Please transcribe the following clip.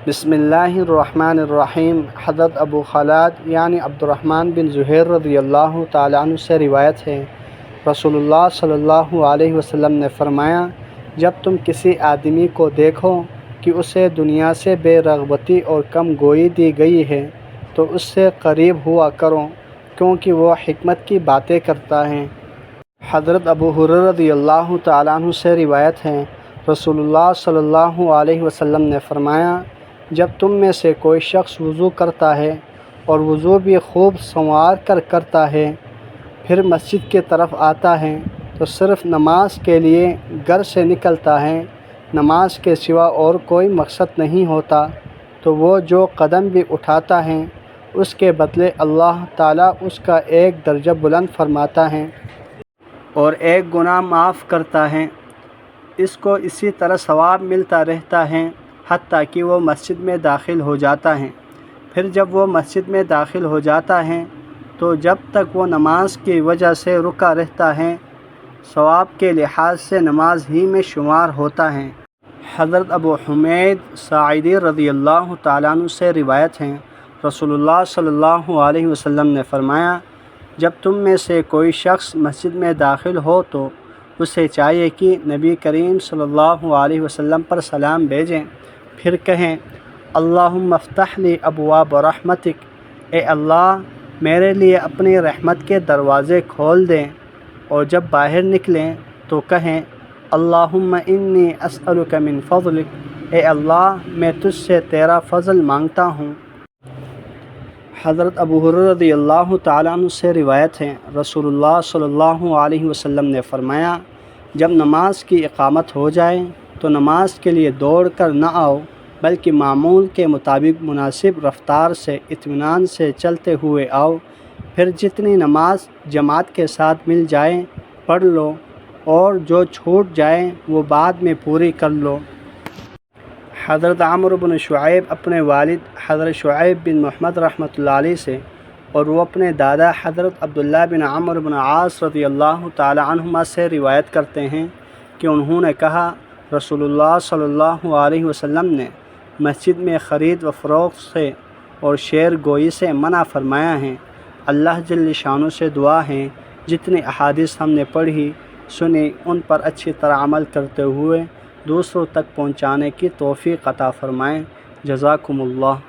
بسم اللہ الرحمن الرحیم۔ حضرت ابو خالد یعنی عبد الرحمن بن زہیر رضی اللہ تعالیٰ عنہ سے روایت ہے، رسول اللہ صلی اللہ علیہ وسلم نے فرمایا، جب تم کسی آدمی کو دیکھو کہ اسے دنیا سے بے رغبتی اور کم گوئی دی گئی ہے تو اس سے قریب ہوا کرو، کیونکہ وہ حکمت کی باتیں کرتا ہے۔ حضرت ابو ہریرہ رضی اللہ تعالیٰ عنہ سے روایت ہے، رسول اللہ صلی اللہ علیہ وسلم نے فرمایا، جب تم میں سے کوئی شخص وضو کرتا ہے اور وضو بھی خوب سنوار کر کرتا ہے، پھر مسجد کی طرف آتا ہے تو صرف نماز کے لیے گھر سے نکلتا ہے، نماز کے سوا اور کوئی مقصد نہیں ہوتا، تو وہ جو قدم بھی اٹھاتا ہے اس کے بدلے اللہ تعالیٰ اس کا ایک درجہ بلند فرماتا ہے اور ایک گناہ معاف کرتا ہے۔ اس کو اسی طرح ثواب ملتا رہتا ہے حتیٰ کہ وہ مسجد میں داخل ہو جاتا ہے۔ پھر جب وہ مسجد میں داخل ہو جاتا ہے تو جب تک وہ نماز کی وجہ سے رکا رہتا ہے، ثواب کے لحاظ سے نماز ہی میں شمار ہوتا ہے۔ حضرت ابو حمید ساعدی رضی اللہ تعالیٰ عنہ سے روایت ہے، رسول اللہ صلی اللہ علیہ وسلم نے فرمایا، جب تم میں سے کوئی شخص مسجد میں داخل ہو تو اسے چاہیے کہ نبی کریم صلی اللہ علیہ وسلم پر سلام بھیجیں، پھر کہیں، اللہم افتح لی ابواب رحمتک، اے اللہ میرے لیے اپنی رحمت کے دروازے کھول دیں، اور جب باہر نکلیں تو کہیں، اللہم انی اسألک من فضلک، اے اللہ میں تجھ سے تیرا فضل مانگتا ہوں۔ حضرت ابو ہریرہ رضی اللہ تعالیٰ عنہ سے روایت ہے، رسول اللہ صلی اللہ علیہ وسلم نے فرمایا، جب نماز کی اقامت ہو جائے تو نماز کے لیے دوڑ کر نہ آؤ، بلکہ معمول کے مطابق مناسب رفتار سے اطمینان سے چلتے ہوئے آؤ، پھر جتنی نماز جماعت کے ساتھ مل جائے پڑھ لو، اور جو چھوٹ جائے وہ بعد میں پوری کر لو۔ حضرت عمرو بن شعیب اپنے والد حضرت شعیب بن محمد رحمۃ اللہ علیہ سے اور وہ اپنے دادا حضرت عبداللہ بن عمرو بن عاص رضی اللہ تعالی عنہما سے روایت کرتے ہیں کہ انہوں نے کہا، رسول اللہ صلی اللہ علیہ وسلم نے مسجد میں خرید و فروخت سے اور شعر گوئی سے منع فرمایا ہے۔ اللہ جل شانہ سے دعا ہے، جتنی احادیث ہم نے پڑھی سنی ان پر اچھی طرح عمل کرتے ہوئے دوسروں تک پہنچانے کی توفیق عطا فرمائیں۔ جزاکم اللہ۔